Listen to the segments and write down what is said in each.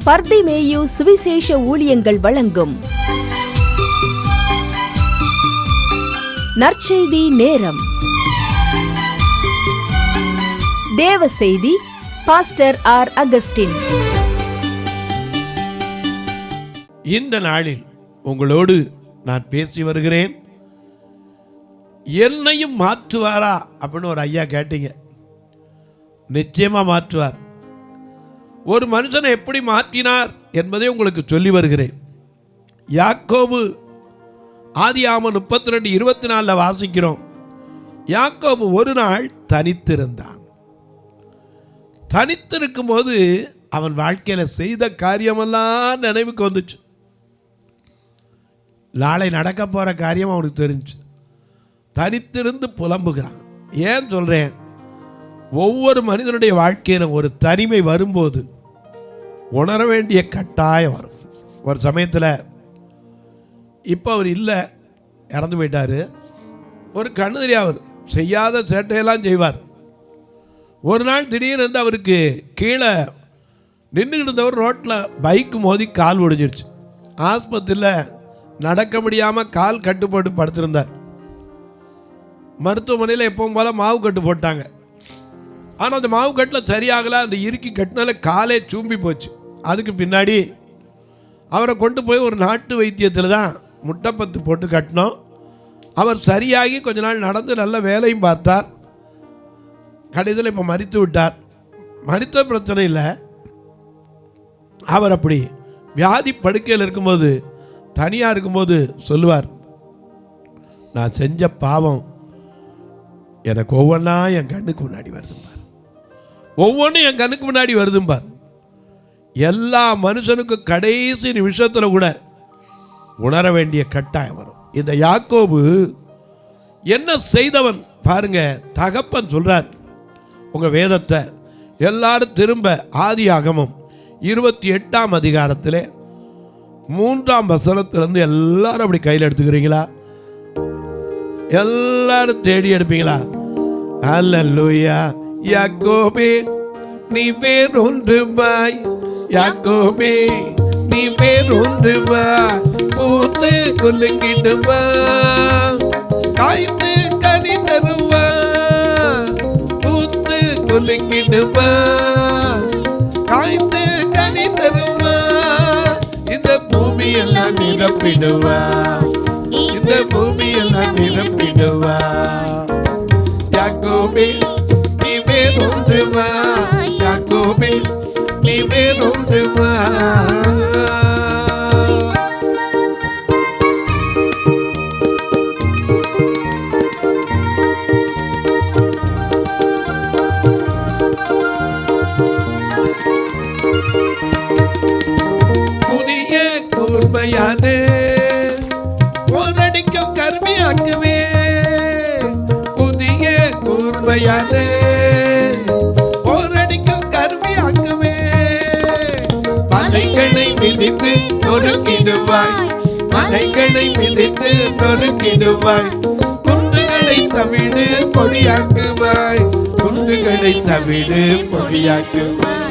பர்திமேயு சுவிசேஷ ஊழியங்கள் வழங்கும் நற்செய்தி நேரம். தேவ செய்தி பாஸ்டர் ஆர். அகஸ்டின். இந்த நாளில் உங்களோடு நான் பேசி வருகிறேன். என்னையும் மாற்றுவாரா அப்படின்னு ஒரு ஐயா கேட்டீங்க. நிச்சயமா மாற்றுவார். ஒரு மனுஷனை எப்படி மாற்றினார் என்பதை உங்களுக்கு சொல்லி வருகிறேன். யாக்கோபு ஆதியாகமம் 32:24 வாசிக்கிறோம். யாக்கோபு ஒரு நாள் தனித்திருந்தான். தனித்திருக்கும் போது அவன் வாழ்க்கையில் செய்த காரியமெல்லாம் நினைவுக்கு வந்துச்சு. நாளை நடக்க போகிற காரியம் அவனுக்கு தெரிஞ்சு தனித்திருந்து புலம்புகிறான். ஏன் சொல்கிறேன்? ஒவ்வொரு மனிதனுடைய வாழ்க்கையில் ஒரு தனிமை வரும்போது உணர வேண்டிய கட்டாயம் வரும். ஒரு சமயத்தில் இப்போ அவர் இல்லை, இறந்து போயிட்டார். ஒரு கண்ணு அவர் செய்யாத சேட்டையெல்லாம் செய்வார். ஒரு நாள் திடீர்னு அவருக்கு கீழே நின்றுக்கிட்டு இருந்தவர் ரோட்டில் பைக்கு மோதி கால் ஒடிஞ்சிருச்சு. ஆஸ்பத்திரியில் நடக்க முடியாமல் கால் கட்டுப்பட்டு படுத்திருந்தார். மருத்துவமனையில் எப்பவும் போல் மாவு கட்டு போட்டாங்க. ஆனால் அந்த மாவு கட்டில் சரியாகலை. அந்த இறுக்கி கட்டினால காலே சூம்பி போச்சு. அதுக்கு பின்னாடி அவரை கொண்டு போய் ஒரு நாட்டு வைத்தியத்தில் தான் முட்டைப்பத்து போட்டு கட்டினோம். அவர் சரியாகி கொஞ்ச நாள் நடந்து நல்ல வேலையும் பார்த்தார். கடைசியில் இப்போ மரித்து விட்டார். மரித்த பிரச்சனை இல்லை. அவர் அப்படி வியாதி படுக்கையில் இருக்கும்போது, தனியாக இருக்கும்போது சொல்லுவார், நான் செஞ்ச பாவம் எனக்கு ஒவ்வொன்றா என் கண்ணுக்கு முன்னாடி வருதும்பார். ஒவ்வொன்றும் என் கண்ணுக்கு முன்னாடி வருதும்பார். எல்லா மனுஷனுக்கும் கடைசி நிமிஷத்தில் கூட உணர வேண்டிய கட்டாயம் வரும். இந்த யாக்கோபு என்ன செய்தவன் பாருங்க. தகப்பன் சொல்றார், உங்க வேதத்தை எல்லாரும் திரும்ப ஆதியாகமம் 28ஆம் அதிகாரத்தில் 3ஆம் வசனத்திலிருந்து எல்லாரும் அப்படி கையில் எடுத்துக்கிறீங்களா? எல்லாரும் தேடி எடுப்பீங்களா? அல்லேலூயா. யாக்கோபே நீ வேறொன்றுவாய், யாக்கோபே நீ வேறொன்றுவாய், பூத்து குலுங்கிடுவா, காய்த்து கனி தருவா, பூத்து குலுங்கிடுவா, காய்த்து கனி தருவா, இந்த பூமியெல்லாம் நிரப்பிடுவா, இந்த பூமியெல்லாம் நிரப்பிடுவா. யாக்கோபே நீ வேறொன்றுவா, யாக்கோபே நீ வேறொன்றுவா. புதிய கூர்மையானே போரடிக்கும் கருமையாக்குவே, புதிய கூர்மையானே போரடிக்கும் கருமையாக்குவே, மலைகளை மிதித்து நொறுக்கிடுவாய், மலைகளை மிதித்து நொறுக்கிடுவாய், குன்றுகளை தவிடு பொடியாக்குவாய், குன்றுகளை தவிடு பொடியாக்குவாய்.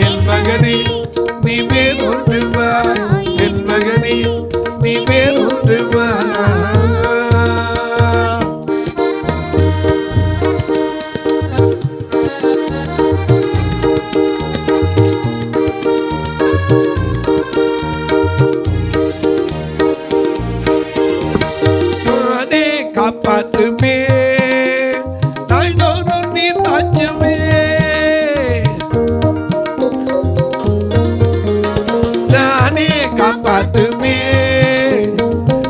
என் மகனே நீ வேறொன்றுவாய், என் மகனே நீ வேறொன்றுவாய். காப்பாற்றுமே நாள்தோறும் நீ தாச்சுமே, நானே காப்பாற்றுமே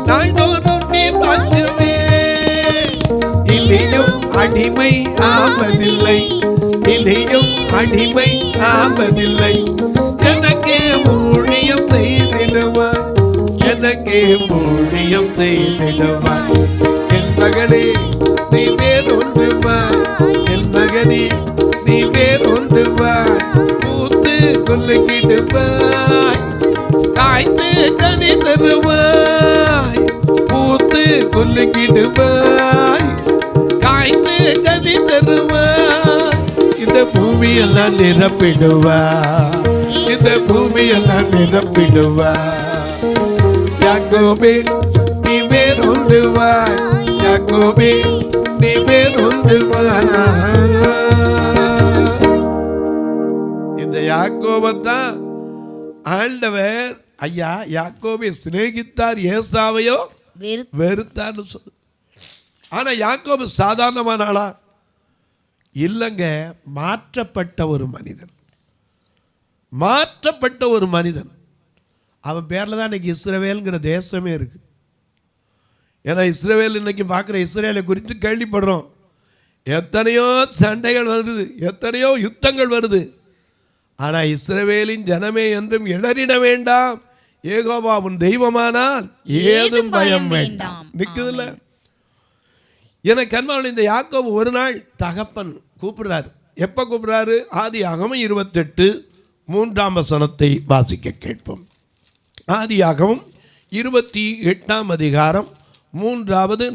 நாள்தோறும் நீ தாச்சுமே. இனியும் அடிமை ஆவதில்லை, இனியும் அடிமை ஆவதில்லை, எனக்கே ஊழியம் செய்திடுவார், எனக்கே ஊழியம் செய்திடுவார். என் மகனே நீ வேறொன்றுவாய், என் மகனே நீ வேறொன்றுவாய், பூத்து குலுங்கிடுவாய், காய்த்து கனி தருவாய், பூத்து குலுங்கிடுவாய், காய்த்து கனி தருவாய், இந்த பூமியெல்லாம் நிரப்பிடுவாய், இந்த பூமியெல்லாம் நிரப்பிடுவார். யாக்கோபே நீ வேறொன்றுவாய், யாக்கோபே நீ வேறொன்றுவாய். இந்த யாக்கோபத்தான் ஆண்டவர் ஐயா யாக்கோபை சிநேகித்தார், ஏசாவையோ வெறுத்தார்னு சொல்லு. ஆனா யாக்கோபு சாதாரணமான ஆளா இல்லைங்க, மாற்றப்பட்ட ஒரு மனிதன், மாற்றப்பட்ட ஒரு மனிதன். அவன் பேரில் தான் இன்னைக்கு இஸ்ரவேல்ங்கிற தேசமே இருக்கு. ஏன்னா இஸ்ரவேல் இன்னைக்கு பார்க்குற இஸ்ரேலை குறித்து கேள்விப்படுறோம். எத்தனையோ சண்டைகள் வருது, எத்தனையோ யுத்தங்கள் வருது. ஆனால் இஸ்ரவேலின் ஜனமே என்றும் இடறிட வேண்டாம், யெகோவா உன் தெய்வமானால் ஏதும் பயம் வேண்டாம். நிற்குதுல்ல. எனக்கு அன்பான இந்த யாக்கோபு ஒரு நாள் தகப்பன் கூப்பிடுறாரு. எப்போ கூப்பிடுறாரு? ஆதியாகமம் 28:3 வாசிக்க கேட்போம். ஆதியாகமம் 28 3, 4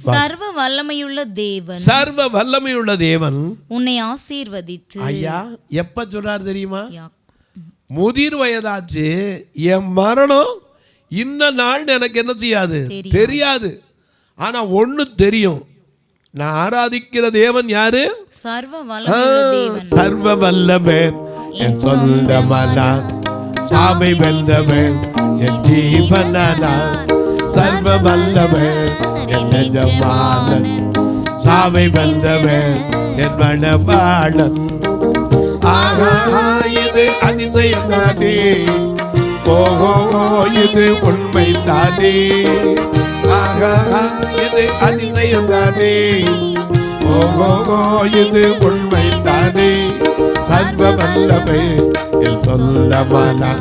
சர்வ வல்லமையுள்ள தேவன், சர்வ வல்லமையுள்ள தேவன் உன்னை ஆசீர்வதித்து. ஐயா எப்ப சொல்றாரு தெரியுமா? முதிர் வயதாச்சு, என் மரணம் இந்த நாள் எனக்கு என்ன செய்யாது தெரியாது. ஆனா ஒண்ணு தெரியும், நான் ஆராதிக்கிற தேவன் யாரு? சர்வ வல்லமையுள்ள தேவன், சர்வ வல்லவன், என் சொந்தமானான், சாமை வென்றவன், என் ஜீவனானான். சர்வ வல்லவன், என் எஜமானன், சாமை வென்றவன், என் மணவாளன். ஆகா இது அதிசயம் தானே, ஓஹோ இது உண்மை தானே. ஆகா இது அதிசயம் தானே, ஓஹோ இது உண்மை தானே. சர்வ வல்லமை என் சொந்தமானா,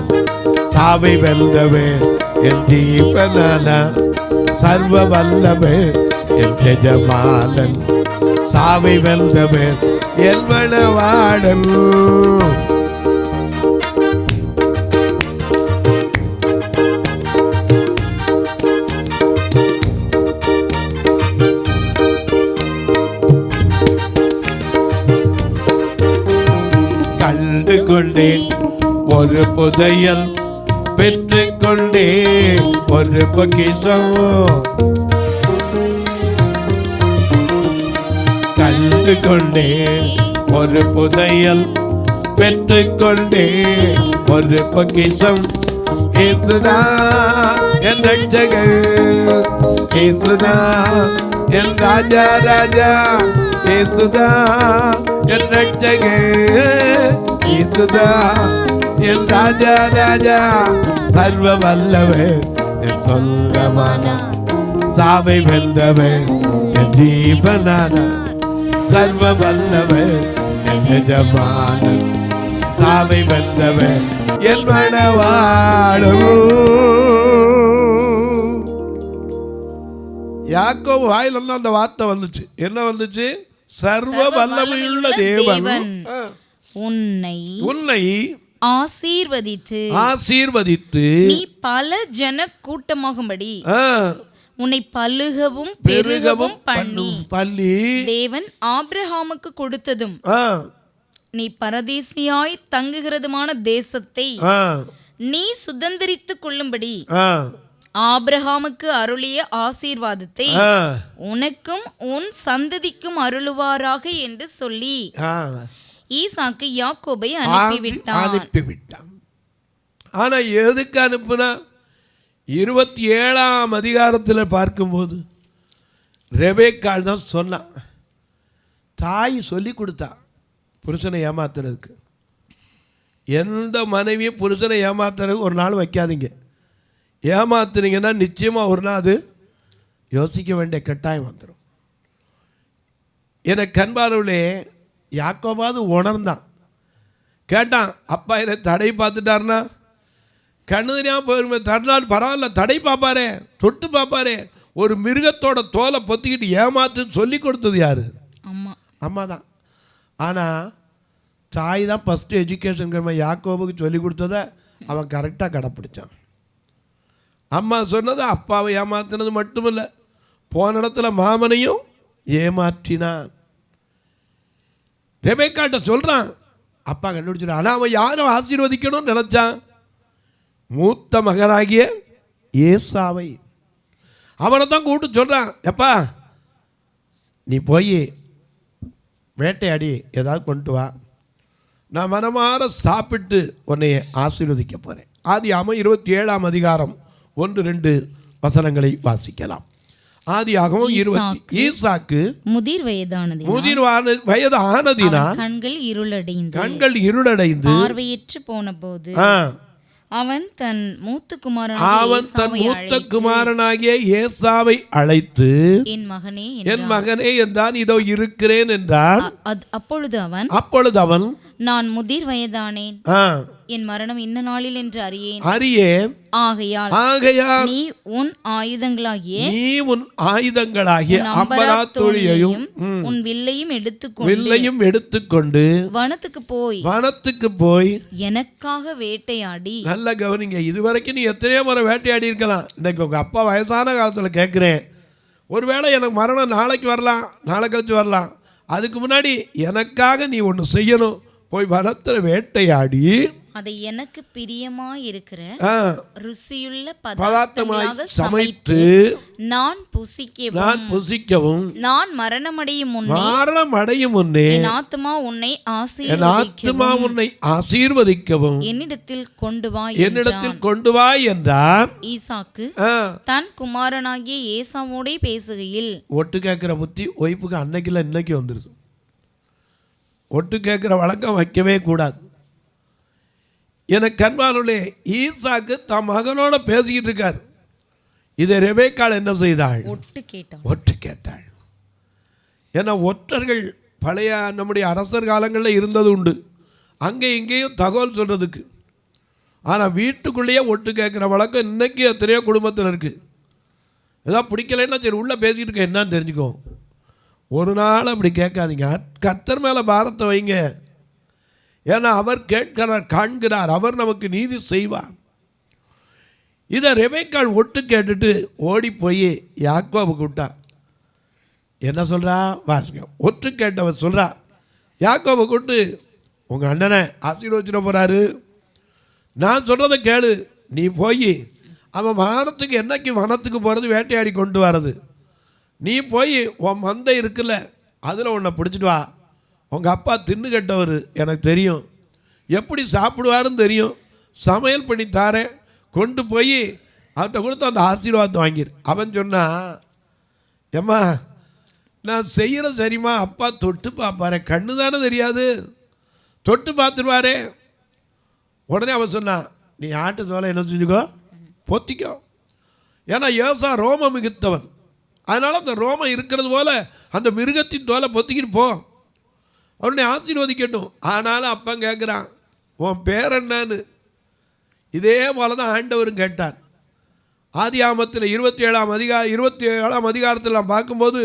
சாவை வெல்லவே என் தீபனானா. சர்வ வல்லமை என் எஜமானன், சாவை வெல்லவே என் மணவாளன். கண்டு கொண்டேன் ஒரு புதையல், பெற்று கொண்டேன் ஒரு பொக்கிஷம். கண்டு கொண்டேன் ஒரு புதையல், பெற்று கொண்டேன் ஒரு பொக்கிஷம். இயேசுதான் என் ரட்சகர், இயேசுதான் என் ராஜா ராஜா, இயேசுதான் என் ரட்சகர், இயேசுதான் என் ராஜா ராஜா. சர்வ வல்லவர் என் சொந்தமான, சாவை வென்றவர் என் ஜீவனான. சர்வ வல்லவர் என் எஜமானன், சாவை வென்றவர் என் மணவாளன். யாக்கோபு வாயில அந்த வார்த்தை வந்துச்சு. என்ன வந்துச்சு? சர்வ வல்லமையுள்ள தேவன் உன்னை ஆசீர்வதித்து நீ பல ஜன கூட்டமாகும்படி உன்னை பலுகவும் பெருகவும் பண்ணி தேவன் ஆபிரகாமுக்கு கொடுத்ததும் நீ பரதேசியாய் தங்குகிறதுமான தேசத்தை நீ சுதந்தரித்துக் கொள்ளும்படி ஆபிரகாமுக்கு அருளிய ஆசீர்வாதத்தை உனக்கும் உன் சந்ததிக்கும் அருளுவாராக என்று சொல்லி ஈசாக்கு யாக்கோபை அனுப்பிவிட்டான். ஆனா எதுக்கு அனுப்புனா? 27 பார்க்கும்போது ரெபேக்காள் தான் சொன்னான். தாய் சொல்லி கொடுத்தா புருஷனை ஏமாத்துறதுக்கு. எந்த மனைவியும் புருஷனை ஏமாத்துறதுக்கு ஒரு நாள் வைக்காதீங்க. ஏமாத்துனீங்கன்னா நிச்சயமாக ஒரு நாள் அது யோசிக்க வேண்டிய கட்டாயம் வந்துடும். எனக்கு அன்பானவர்களே, யாக்கோபாவது உணர்ந்தான், கேட்டான். அப்பா என்னை தடை பார்த்துட்டாருன்னா கண்ணு தெரியாமல் போயிருமே, தடுநாள் பரவாயில்ல, தடை பார்ப்பாரே, தொட்டு பார்ப்பாரே. ஒரு மிருகத்தோட தோலை பொத்திக்கிட்டு ஏமாத்துன்னு சொல்லி கொடுத்தது யாரு? அம்மா தான். ஆனால் தாய் தான் ஃபஸ்ட்டு எஜுகேஷன் யாக்கோபுக்கு சொல்லி கொடுத்ததை அவன் கரெக்டாக கடைப்பிடிச்சான். அம்மா சொன்னது அப்பாவை ஏமாத்தினது மட்டுமில்லை, போன இடத்துல மாமனையும் ஏமாற்றினான். ரெபேக்காட்ட சொல்கிறான், அப்பா கண்டுபிடிச்சிடும். ஆனால் அவன் யாரும் ஆசீர்வதிக்கணும்னு நினச்சான்? மூத்த மகனாகிய ஏசாவை. அவனை தான் கூப்பிட்டு சொல்கிறான், எப்பா நீ போய் வேட்டையாடி ஏதாவது கொண்டு வா, நான் மனமாற சாப்பிட்டு உன்னை ஆசீர்வதிக்க போகிறேன். ஆதியாகமம் 27ஆம் அதிகாரம் 1-2 வசனங்களை வாசிக்கலாம். ஆதியாகமம் 20. ஈசாக்கு முதிர் வயது ஆனதினால் கண்கள் இருளடைந்து பார்வையற்று போன போது அவன் தன் மூத்த குமாரனாகிய ஏசாவை அழைத்து, என் மகனே என்றான். இதோ இருக்கிறேன் என்றான். அப்பொழுது அவன் நான் முதிர் வயதானேன், என் மரணம் இன்ன நாளில் என்று அறியேன். ஆகையால் நீ உன் ஆயுதங்களாகிய அம்பராத்தோலியையும் உன் வில்லையும் எடுத்துக்கொண்டு வனத்துக்கு போய் எனக்காக வேட்டையாடி. நல்ல கவனிங்க, இதுவரைக்கும் நீ எத்தனையோ முறை வேட்டையாடி இருக்கலாம். இன்னைக்கு உங்க அப்பா வயசான காலத்தில் கேட்குறேன், ஒருவேளை எனக்கு மரணம் நாளைக்கு வரலாம், நாளை கழிச்சு வரலாம், அதுக்கு முன்னாடி எனக்காக நீ ஒன்று செய்யணும். போய் வனத்தில் வேட்டையாடி அதை எனக்கு பிரியமாயிருக்கிற ருசியுள்ள பதார்த்தமாய் சமைத்து நான் புசிக்கவும் நான் மரணமடையும் முன்னே என் ஆத்துமா உன்னை ஆசீர்வதிக்கவும் என்னிடத்தில் கொண்டு வா என்றான். ஈசாக்கு தன் குமாரனாகிய ஏசாவோடே பேசுகையில், ஒட்டு கேட்கிற புத்தி ஒய்ப்புக்கு அன்னைக்குல இன்னைக்கு வந்துருது. ஒட்டு கேட்குற வழக்கம் வைக்கவே கூடாது. எனக்கு அன்பானவர்களே, ஈசாக்கு தம் மகனோட பேசிக்கிட்டு இருக்கார். இதை ரெபேக்காள் என்ன செய்தாள்? ஒட்டு கேட்டாள். ஏன்னா ஒற்றர்கள் பழைய நம்முடைய அரசர் காலங்களில் இருந்தது உண்டு, அங்கே இங்கேயும் தகவல் சொல்கிறதுக்கு. ஆனால் வீட்டுக்குள்ளேயே ஒட்டு கேட்குற வழக்கம் இன்னைக்கு எத்தனையோ குடும்பத்தில் இருக்குது. ஏதாவது பிடிக்கலைன்னா சரி உள்ளே பேசிக்கிட்டு இருக்க என்னன்னு தெரிஞ்சுக்கோ. ஒரு நாள் அப்படி கேட்காதீங்க. கர்த்தர் மேலே பாரத்தை வைங்க. ஏன்னா அவர் கேட்கிறார், காண்கிறார், அவர் நமக்கு நீதி செய்வார். இதை ரெபேக்காள் ஒட்டு கேட்டுட்டு ஓடி போய் யாக்கோபு கூப்பிட்டா. என்ன சொல்கிறா வாசிங்க. ஒட்டு கேட்டவர் சொல்கிறா, யாக்கோபு கூப்பிட்டு, உங்கள் அண்ணனை ஆசீர்வச்சிட போகிறாரு, நான் சொல்கிறத கேளு. நீ போய் அவன் வானத்துக்கு என்னைக்கு வனத்துக்கு போகிறது, வேட்டையாடி கொண்டு வர்றது, நீ போய் உன் மந்தை இருக்குல்ல அதில் உன்னை பிடிச்சிட்டு வா. உங்கள் அப்பா தின்னு கட்டவர், எனக்கு தெரியும், எப்படி சாப்பிடுவாருன்னு தெரியும், சமையல் பண்ணி தாரேன், கொண்டு போய் அவன்கிட்ட கொடுத்து அந்த ஆசீர்வாதத்தை வாங்கிடு. அவன் சொன்னான், ஏம்மா நான் செய்கிற சரிம்மா, அப்பா தொட்டு பார்ப்பாரே, கண்ணு தானே தெரியாது, தொட்டு பார்த்துருவாரே. உடனே அவன் சொன்னான், நீ ஆட்டு தோலை என்ன செஞ்சுக்கோ, பொத்திக்கோ. ஏன்னா ஏசா ரோமம் மிகுத்தவன், அதனால் அந்த ரோமம் இருக்கிறது போல் அந்த மிருகத்தின் தோலை பொத்திக்கிட்டு போ, அவனை ஆசீர்வதிக்கட்டும். ஆனாலும் அப்பா கேட்குறான், உன் பேர் என்னன்னு. இதே போல தான் ஆண்டவரும் கேட்டார். ஆதியாகமத்தில் 27ஆம் அதிகாரத்தில் நாம் பார்க்கும்போது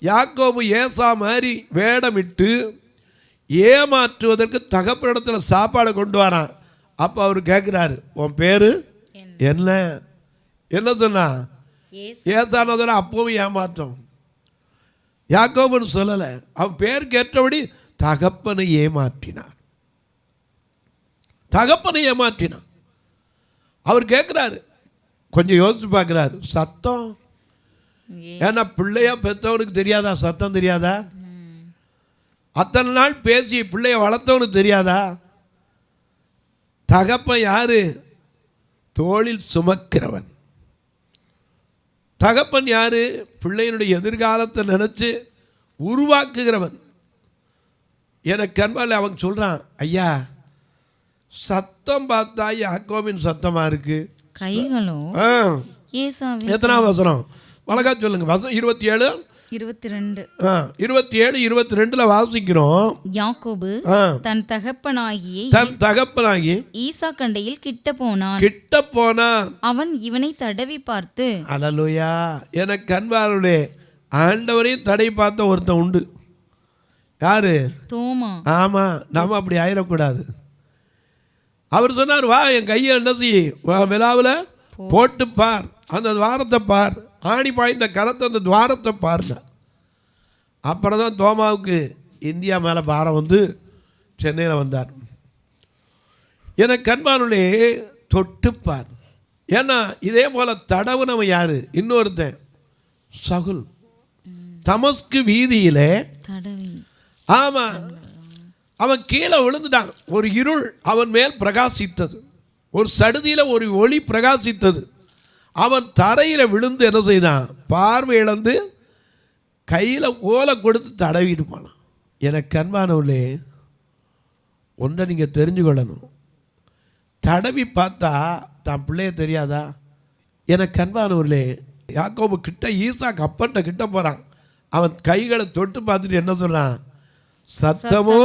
யாக்கோபு ஏசா மாதிரி வேடமிட்டு ஏமாற்றுவதற்கு தகப்பனிடத்தில் சாப்பாடை கொண்டு வரான். அப்போ அவர் கேட்குறாரு, உன் பேர் என்ன சொன்னா? ஏசானதுல அப்பவும் ஏமாற்றம். யாக்கோபுன்னு சொல்லலை, அவன் பேர் கேட்டபடி தகப்பனை ஏமாற்றினான். அவர் கேட்குறாரு, கொஞ்சம் யோசிச்சு பார்க்குறாரு, சத்தம். ஏன்னா பிள்ளையா பெற்றவனுக்கு தெரியாதா சத்தம்? தெரியாதா? அத்தனை நாள் பேசி பிள்ளைய வளர்த்தவனுக்கு தெரியாதா? தகப்பன் யாரு? தோளில் சுமக்கிறவன். தகப்பன் யாரு? பிள்ளையினுடைய எதிர்காலத்தை நினச்சி உருவாக்குகிறவன். எனக்கு அன்பால் அவன் சொல்கிறான், ஐயா சத்தம் பார்த்தா யாக்கோபின் சத்தமாக இருக்கு, கைகளோ எத்தனாவது வசனம் வழக்கா சொல்லுங்க. வசனம் 27 22 வாசிக்கிறோம். யாக்கோபு தன் தகப்பனாகிய ஈசாக்கண்டையில் கிட்ட போனான். அவன் இவனை தடவி பார்த்து, அல்லேலூயா. எனக்கு அன்பாருடைய ஆண்டவரையும் தடவி பார்த்த ஒருத்தன் உண்டு. யாரு? தோமா. ஆமா, நாம அப்படி ஆயிடக்கூடாது. அவர் சொன்னார், வா என் கையை என்ன செய்ய, விழாவில் போட்டு பார், அந்த துவாரத்தை பார், ஆணி பாய்ந்த கரத்தை அந்த துவாரத்தை பாருங்க. அப்புறம் தான் தோமாவுக்கு இந்தியா மேலே பாரம் வந்து சென்னையில் வந்தார். எனக்கு அன்பானுள்ளே தொட்டுப்பார். ஏன்னா இதே போல தடவுனவன் யாரு? இன்னொருத்தன் சகுல். தமஸ்கு வீதியிலே ஆமா, அவன் கீழே விழுந்துட்டான். ஒரு இருள் அவன் மேல் பிரகாசித்தது, ஒரு சடுதியில் ஒரு ஒளி பிரகாசித்தது. அவன் தரையில் விழுந்து என்ன செய்தான்? பார்வை இழந்து கையில் ஓலை கொடுத்து தடவிட்டு போனான். எனக்கு அன்பானவர்களே, ஒன்றை நீங்கள் தெரிஞ்சுக்கொள்ளணும். தடவி பார்த்தா தான் பிள்ளைய தெரியாதா? எனக்கு அன்பானவர்களே, யாக்கோபு கிட்ட ஈசாக்கு அப்பன்ட்ட கிட்ட போகிறான். அவன் கைகளை தொட்டு பார்த்துட்டு என்ன சொல்கிறான்? சத்தமோ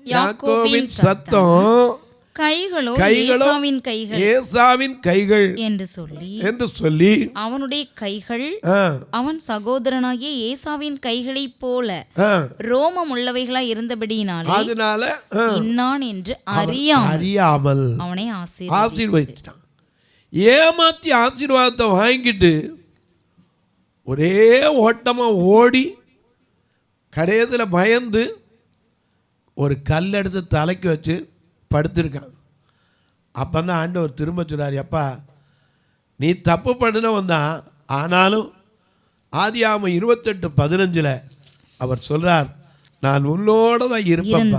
யாக்கோபின் சத்தம், கைகளோ ஏசாவின் கைகள் என்று சொல்லி அவனுடைய கைகள் அவன் சகோதரனாகிய ஏசாவின் கைகளைப் போல ரோமம் உள்ளவைகளாய் இருந்தபடியினாலே அதனால இன்னான் என்று அறியாமல் அவனை ஆசீர்வதித்தான். ஏமாத்தி ஆசீர்வாதத்தை வாங்கிட்டு ஒரே ஓட்டமா ஓடி கடைசியில் பயந்து ஒரு கல் எடுத்து தலைக்கு வச்சு படுத்திருக்கான். அப்போ தான் ஆண்டவர் திரும்ப சொன்னார், அப்பா நீ தப்பு பண்ணினவன் தான், ஆனாலும் ஆதியாகமம் 28:15 அவர் சொல்றார், நான் உன்னோட தான் இருப்பேன்,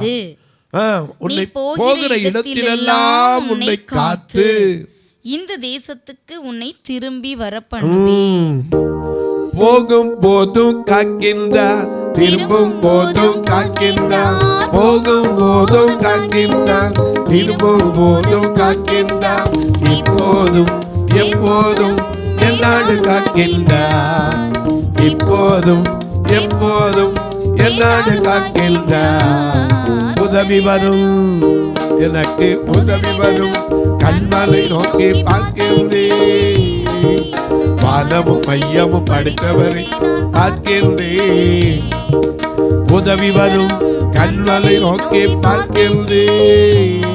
உன்னை போகிற இடத்திலெல்லாம் உன்னை காத்து இந்த தேசத்துக்கு உன்னை திரும்பி வர பண்ணுவேன். போகும் போதும் காக்கின்றார், திரும்பும் போதும் காக்கின்றார், போகும் போதும் காக்கின்றார், திரும்பும் போதும் காக்கின்றார், இப்போதும் எப்போதும் என்னாடு காக்கின்றார், இப்போதும் எப்போதும் என்னாடு காக்கின்றார். உதவி வரும், எனக்கு உதவி வரும், கண்மலை நோக்கி பார்க்கின்றேன், வானமும் மையமும் படைத்தவரை பார்க்கின்றேன். உதவி வரும், கண்மலை நோக்கி பார்க்கின்றேன்,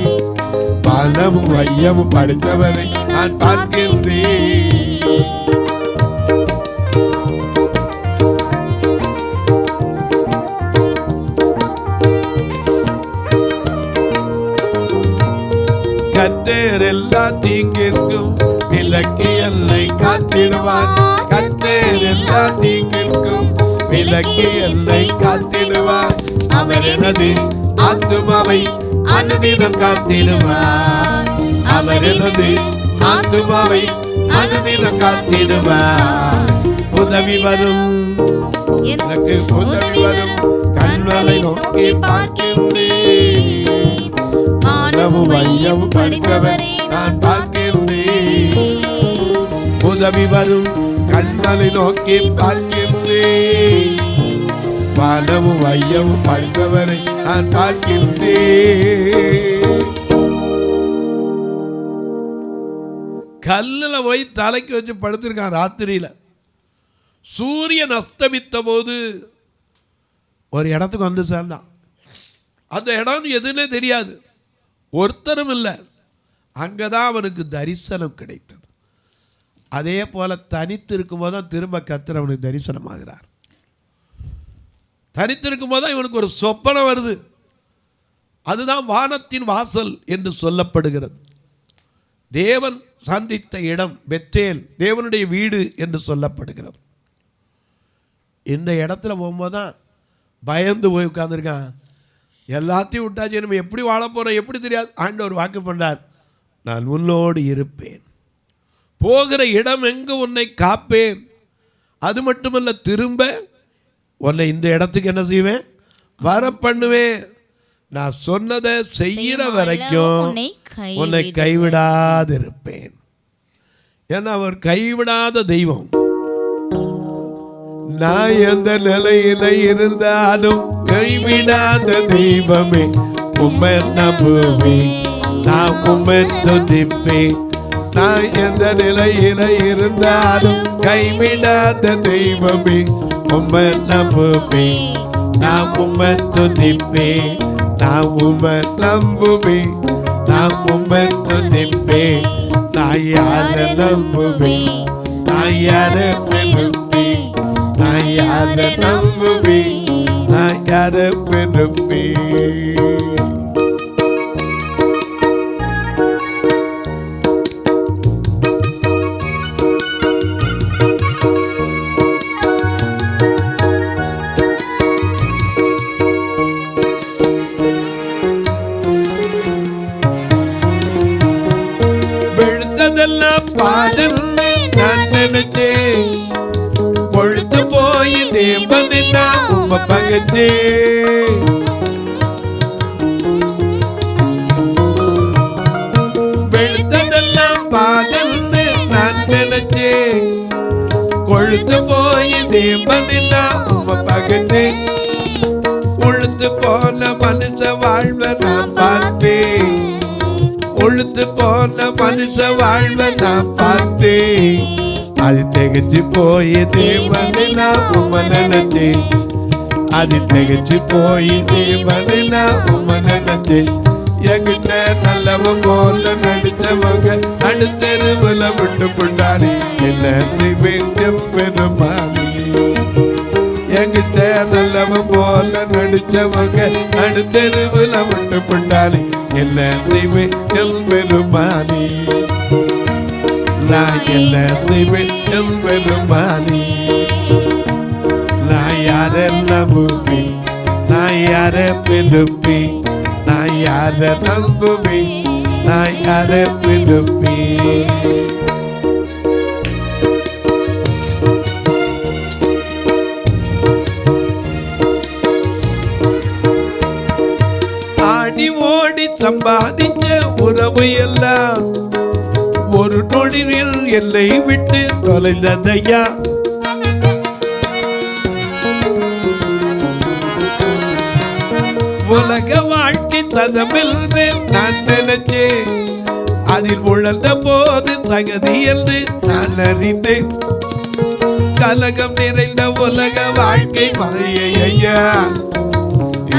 வானமும் மையமும் படைத்தவரை நான் பார்க்கின்றேன். கர்த்தர் எல்லா தீங்கிற்கும் விலக்கி என்னை காத்திடுவார், கர்த்தர் எல்லா தீங்கிற்கும் விலக்கி என்னை காத்திடுவார், அவர் எனது ஆத்துமாவை அனுதினம் காத்திடுவார், அவர் எனது ஆத்துமாவை அனுதினம் காத்திடுவார். உதவி வரும், எனக்கு உதவி வரும், கண்களை நோக்கி பார்க்கின்றேன், வானமும் மையமும் படைத்தவரை நான் பார்க்கின்றேன். உதவி வரும், கண்களை நோக்கி பார்க்கின்றேன், வானமும் மையமும் படைத்தவரை நான் பார்க்கின்றேன். கல்லில் போய் தலைக்கு வச்சு படுத்திருக்கான். ராத்திரியில சூரியன் அஸ்தமித்த போது ஒரு இடத்துக்கு வந்து சேர்ந்தான். அந்த இடம் எதுன்னே தெரியாது, ஒருத்தரும் இல்லை. அங்கதான் அவனுக்கு தரிசனம் கிடைத்தது. அதே போல தனித்து இருக்கும்போது தான் திரும்ப கர்த்தர் அவனுக்கு தரிசனம் ஆகிறார். தனித்து இருக்கும்போது தான் இவனுக்கு ஒரு சொப்பனம் வருது. அதுதான் வானத்தின் வாசல் என்று சொல்லப்படுகிறது. தேவன் சந்தித்த இடம் பெத்தேல், தேவனுடைய வீடு என்று சொல்லப்படுகிறது. இந்த இடத்துல போகும்போது தான் பயந்து போய் உட்கார்ந்துருக்கான். எல்லாத்தையும் விட்டாச்சு, நம்ம எப்படி வாழ போகிறோம் எப்படி தெரியாது. ஆண்டவர் வாக்கு பண்ணார், நான் உன்னோடு இருப்பேன், போகிற இடம் எங்கு உன்னை காப்பேன், அது மட்டுமல்ல திரும்ப உன்னை இந்த இடத்துக்கு என்ன செய்வேன், வர பண்ணுவேன், நான் சொன்னதை செய்கிற வரைக்கும் உன்னை கைவிடாது இருப்பேன். ஏன்னா அவர் கைவிடாத தெய்வம். நான் எந்த நிலையில இருந்தாலும் கைவிடாத தெய்வமே, உம்மை நம்புவேன், நான் உம்மை துதிப்பேன். நான் எந்த நிலையில இருந்தாலும் கைவிடாத தெய்வமே, உம்மை நம்புவேன், நான் உம்மை துதிப்பேன், நான் உம்மை நம்புவேன், நான் உம்மை துதிப்பேன். நான் யாரை நம்புவேன், நான் யாரை நம்புவேன், நான் யாரை நம்புவேன், நான் யாரை நம்புவேன். பாடல்னு நான் நினைச்சேன். பொழுது போய் தேவனை நான் உம்மை பகச்சேன். வெளுத்ததெல்லாம் பாடல்னு நான் நினைச்சேன். கொழுத்து போய் தேவனை நான் உம்மை பகச்சேன். உழுத்து போன மனுஷ வாழ்வை நான் பார்த்தேன். உழுத்து போன மனுஷ வாழ்வை நான் பார்த்தேன். அது திகச்சு போய் தேவனை நான் உம்மை நினைச்சேன். அது திகச்சு போய் தேவனை நான் உம்மை நினைச்சேன். என்கிட்ட நல்லவன் போல நடிச்சவங்க அடுத்தெருவுல விட்டு போட்டாரு. என்ன வேண்டும் பெருமானி. என்கிட்ட நல்லவன் போல நடிச்சவங்க அடுத்தெருவுல விட்டு போட்டாரு. என்ன வேண்டும் பெருமானி. நான் என்ன செய்வேன் பெருமானி. நான் யார நம்புவேன், நான் யார விரும்பேன், நான் யார நம்புவேன், நான் யார விரும்பேன். ஆடி ஓடி சம்பாதிச்ச உறவு எல்லாம் ஒரு நொடியில் எல்லை விட்டு தொலைந்ததையா. உலக வாழ்க்கை சதமில்லை நான் நினைச்சேன். அதில் உழந்த போது சகதி என்று நான் அறிந்தேன். கலகம் நிறைந்த உலக வாழ்க்கை மாயையா.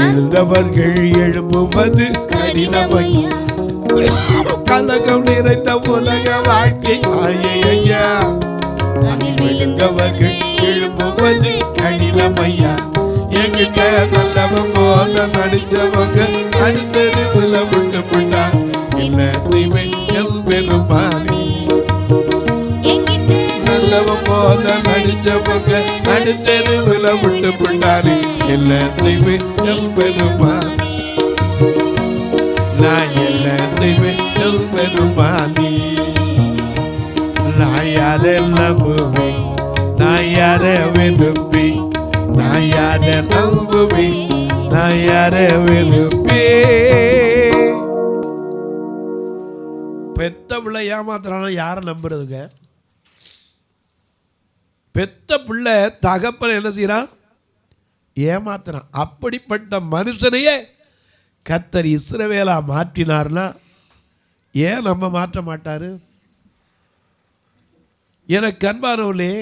எழுந்தவர்கள் எழும்புவது கடினமையா. கலகம் நிறைந்த உலக வாழ்க்கை மாயையா. அதில் விழுந்தவர்கள் எழும்புவது கடினமையா. என்கிட்ட நல்லவன் போல நடிச்சவங்க அடுத்தெருவுல விட்டு போட்டா. என்ன செய்வேன் பெருமானி. நல்லவன் போல நடிச்சவங்க அடுத்தெருவுல விட்டு போட்டாரு. என்ன செய்வேன் பெருமானி. நான் என்ன செய்வேன் பெருமானி. நான் யார நம்புவேன், நான் யார விரும்பேன், நான் யார நம்புவேன், நான் யார விரும்பேன். பெத்த பிள்ளை ஏமாத்துறானா யார நம்புறதுங்க? பெத்த பிள்ளை தகப்பனை என்ன செய்யறான்? ஏமாத்துறான். அப்படிப்பட்ட மனுஷனையே கர்த்தர் இஸ்ரவேலா மாற்றினார்னா ஏன் நம்ம மாற்ற மாட்டாரு? எனக்கு அன்பானவர்களே,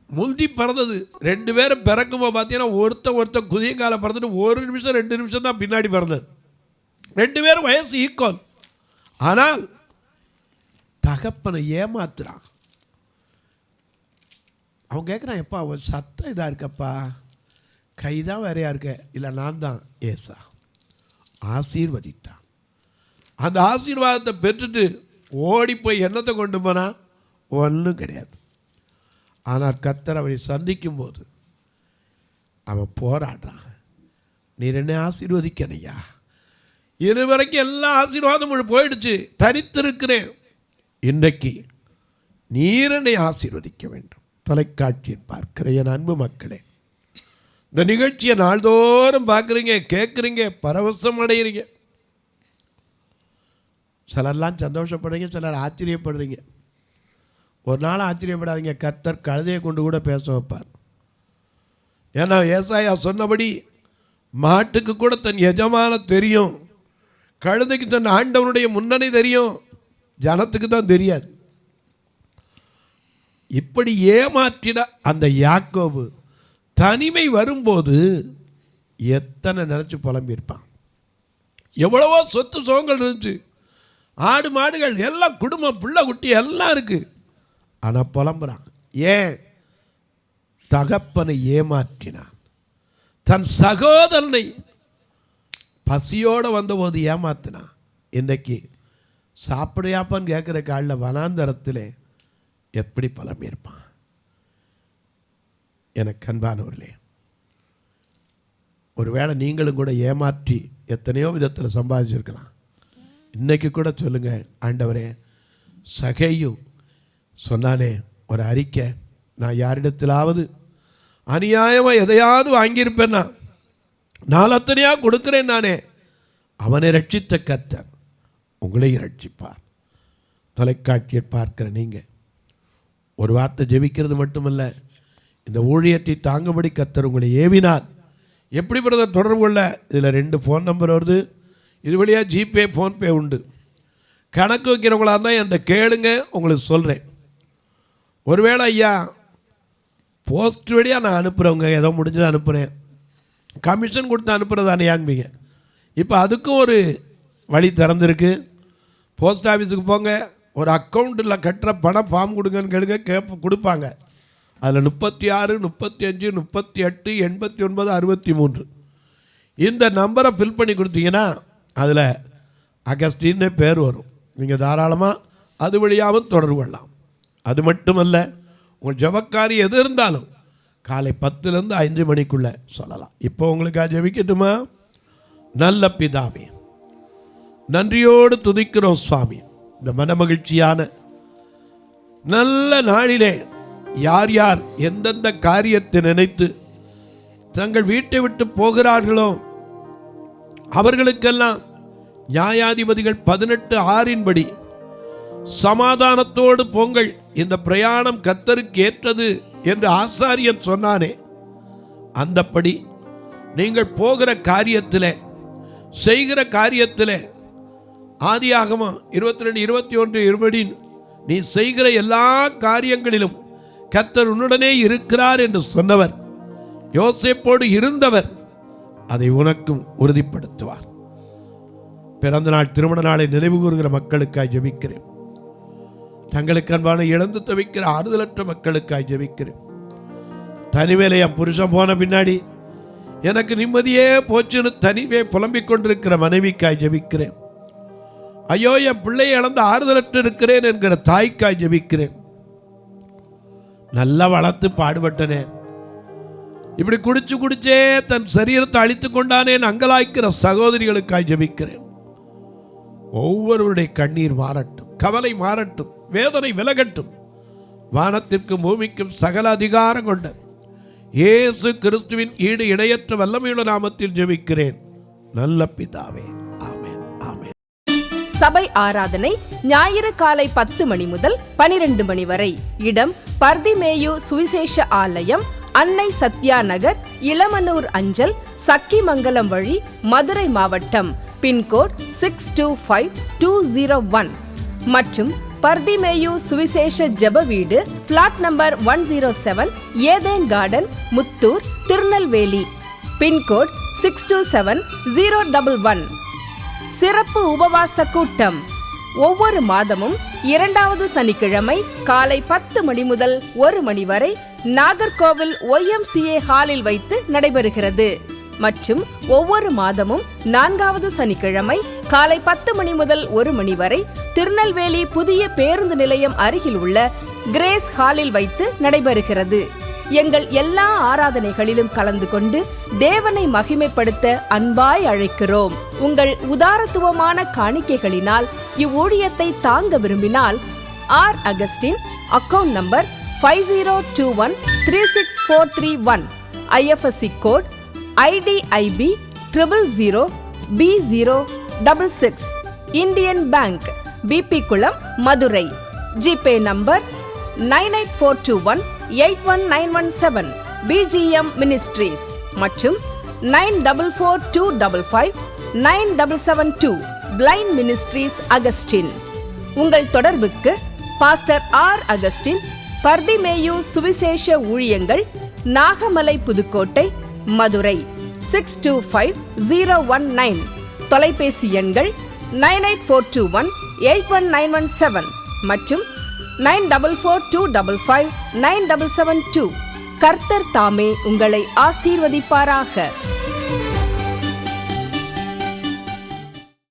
முந்தி பிறந்தது 2 பேரும் பிறக்கும்போது பார்த்தீங்கன்னா ஒருத்தன் குதியங்கால பிறந்துட்டு 1 நிமிஷம் 2 நிமிஷம் தான் பின்னாடி பிறந்தது. 2 பேரும் வயசு ஈக்குவல். ஆனால் தகப்பனை ஏமாத்துறான். அவன் கேட்குறான், எப்பா ஒரு சத்தம் இதாக இருக்கப்பா, கைதான் வேறையா இருக்க. இல்லை நான் தான் ஏசா. ஆசீர்வதித்தான். அந்த ஆசீர்வாதத்தை பெற்றுட்டு ஓடி போய் என்னத்தை கொண்டு போனா ஒன்றும் கிடையாது. ஆனால் கர்த்தர் அவனை சந்திக்கும் போது அவன் போராடுறான். நீர் என்னை ஆசீர்வதிக்கணையா. இது வரைக்கும் எல்லா ஆசீர்வாதமும் போயிடுச்சு, தரித்திருக்கிறேன். இன்றைக்கு நீர் என்னை ஆசீர்வதிக்க வேண்டும். தொலைக்காட்சியில் பார்க்கிற என் அன்பு மக்களே, இந்த நிகழ்ச்சியை நாள்தோறும் பார்க்குறீங்க, கேட்குறீங்க, பரவசம் அடைகிறீங்க. சிலர்லாம் சந்தோஷப்படுறீங்க, சிலர் ஆச்சரியப்படுறீங்க. ஒரு நாள் ஆச்சரியப்படாதீங்க, கர்த்தர் கழுதையை கொண்டு கூட பேச வைப்பார். ஏன்னா ஏசாயா சொன்னபடி மாட்டுக்கு கூட தன் எஜமான தெரியும், கழுதைக்கு தன் ஆண்டவனுடைய முன்னணி தெரியும், ஜனத்துக்கு தான் தெரியாது. இப்படி ஏமாற்றிட அந்த யாக்கோபு தனிமை வரும்போது எத்தனை நினச்சி புலம்பியிருப்பான். எவ்வளவோ சொத்து சுகங்கள் இருந்துச்சு, ஆடு மாடுகள் எல்லாம், குடும்பம், பிள்ளை குட்டி எல்லாம் இருக்கு. ஆனால் புலம்புறான். ஏன்? தகப்பனை ஏமாற்றினான். தன் சகோதரனை பசியோடு வந்தபோது ஏமாத்தினான். இன்றைக்கு சாப்பிடையாப்பான்னு கேட்குற காலில் வனாந்தரத்தில் எப்படி புலம்பியிருப்பான். எனக்கு அன்பானவர்களே, ஒருவேளை நீங்களும் கூட ஏமாற்றி எத்தனையோ விதத்தில் சம்பாதிச்சிருக்கலாம். இன்றைக்கி கூட சொல்லுங்கள், ஆண்டவரே சகேயு சொன்னானே ஒரு அறிக்கை, நான் யாரிடத்திலாவது அநியாயமாக எதையாவது வாங்கியிருப்பேன்னா நாலத்தனையாக கொடுக்குறேன் நானே. அவனை ரட்சித்த கர்த்தர் உங்களையும் ரட்சிப்பார். தொலைக்காட்சியை பார்க்கிற நீங்கள் ஒரு வார்த்தை ஜெபிக்கிறது மட்டுமல்ல, இந்த ஊழியத்தை தாங்கும்படி கர்த்தர் உங்களை ஏவினார். எப்படி பிரதர் தொடர்பு கொள்ள? இதில் 2 ஃபோன் நம்பர் வருது. இது வழியாக ஜிபே, ஃபோன்பே உண்டு. கணக்கு வைக்கிறவங்களா இருந்தால் என்கிட்ட கேளுங்க, உங்களுக்கு சொல்கிறேன். ஒருவேளை ஐயா போஸ்ட் வழியாக நான் அனுப்புகிறவங்க ஏதோ முடிஞ்சதை அனுப்புகிறேன், கமிஷன் கொடுத்து அனுப்புகிறதானேயான்பீங்க. இப்போ அதுக்கும் ஒரு வழி திறந்துருக்கு. போஸ்ட் ஆஃபீஸுக்கு போங்க, ஒரு அக்கௌண்ட்டில் கட்டுற பணம் ஃபார்ம் கொடுங்கன்னு கேளுங்க, கொடுப்பாங்க. அதில் 36, 35, 38, 89, 63 இந்த நம்பரை ஃபில் பண்ணி கொடுத்தீங்கன்னா அதில் அகஸ்டின்னு பேர் வரும். நீங்கள் தாராளமாக அது வழியாகவும் தொடர்பு கொள்ளலாம். அது மட்டுமல்ல, உங்கள் ஜபக்காரி எது இருந்தாலும் காலை 10லேருந்து 5 மணிக்குள்ளே சொல்லலாம். இப்போ உங்களுக்காக ஜெபிக்கட்டுமா? நல்ல பிதாவே, நன்றியோடு துதிக்கிறோம் சுவாமி. இந்த மனமகிழ்ச்சியான நல்ல நாளிலே யார் யார் எந்தெந்த காரியத்தை நினைத்து தங்கள் வீட்டை விட்டு போகிறார்களோ அவர்களுக்கெல்லாம் நியாயாதிபதிகள் 18:6 சமாதானத்தோடு போங்கள், இந்த பிரயாணம் கர்த்தருக்கு ஏற்றது என்று ஆசாரியன் சொன்னானே, அந்தப்படி நீங்கள் போகிற காரியத்தில் செய்கிற காரியத்தில் ஆதியாகமம் 22, 21, 20 நீ செய்கிற எல்லா காரியங்களிலும் கர்த்தர் உன்னுடனே இருக்கிறார் என்று சொன்னவர், யோசேப்போடு இருந்தவர், அதை உனக்கும் உறுதிப்படுத்துவார். பிறந்த நாள் திருமண நாளை நினைவு கூறுகிற மக்களுக்காய் ஜெபிக்கிறேன். தங்களுக்கு அன்பான இழந்து தவிக்கிற ஆறுதலற்ற மக்களுக்காய் ஜெபிக்கிறேன். தனிவேலை என் புருஷன் போன பின்னாடி எனக்கு நிம்மதியே போச்சுன்னு தனிவே புலம்பிக் கொண்டிருக்கிற மனைவிக்காய் ஜெபிக்கிறேன். ஐயோ என் பிள்ளையை இழந்து ஆறுதலற்று இருக்கிறேன் என்கிற தாய்க்காய் ஜெபிக்கிறேன். நல்லா வளர்த்து பாடுபட்டனே, இப்படி குடிச்சே தன் சரீரத்தை அழித்து கொண்டானேன் அங்கலாய்க்கிற சகோதரிகளுக்காய் ஜெபிக்கிறேன். ஒவ்வொருவருடைய கண்ணீர் மாறட்டும், கவலை மாறட்டும், வேதனை விலகட்டும். வானத்திற்கும் பூமிக்கும் சகல அதிகாரம் கொண்ட இயேசு கிறிஸ்துவின் ஈடு இணையற்ற வல்லமையுள்ள நாமத்தில் ஜெபிக்கிறேன் நல்ல பிதாவே, ஆமென், ஆமென். சபை ஆராதனை ஞாயிறு காலை 10 மணி முதல் 12 மணி வரை. இடம் பர்திமேயு சுவிசேஷ ஆலயம், அன்னை சத்யா நகர், இளமனூர் அஞ்சல், சக்கிமங்கலம் வழி, மதுரை மாவட்டம். பின்கோட் 625201 மற்றும் பர்திமேயு சுவிசேஷ ஜெப வீடு, flat number 107, Eden garden, Muthur, Tirunelveli. Pincode 627011. சிறப்பு உபவாச கூட்டம் ஒவ்வொரு மாதமும் 2வது சனிக்கிழமை காலை 10 மணி முதல் 1 மணி வரை நாகர்கோவில் YMCA ஹாலில் வைத்து நடைபெறுகிறது. மற்றும் ஒவ்வொரு மாதமும் 4வது சனிக்கிழமை காலை 10 மணி முதல் 1 மணி வரை திருநெல்வேலி புதிய பேருந்து நிலையம் அருகில் உள்ள கிரேஸ் ஹாலில் வைத்து நடைபெறுகிறது. எங்கள் எல்லா ஆராதனைகளிலும் கலந்து கொண்டு தேவனை மகிமைப்படுத்த அன்பாய் அழைக்கிறோம். உங்கள் உதாரத்துவமான காணிக்கைகளினால் இவ்வூழியத்தை தாங்க விரும்பினால் R Augustine, account number 5021364331, IFSC code IDIB 000B066, Indian bank, BP குளம், Madurai. GPay number 9842181917, BGM ministries மற்றும் 9442559772, பிளைண்ட் மினிஸ்ட்ரீஸ் அகஸ்டின். உங்கள் தொடர்புக்கு பாஸ்டர் ஆர் அகஸ்டின், பர்திமேயு சுவிசேஷ ஊழியங்கள், நாகமலை, புதுக்கோட்டை, மதுரை 625019. தொலைபேசி எண்கள் 9842181917 மற்றும் 9442559772. கர்த்தர் தாமே உங்களை ஆசீர்வதிப்பாராக.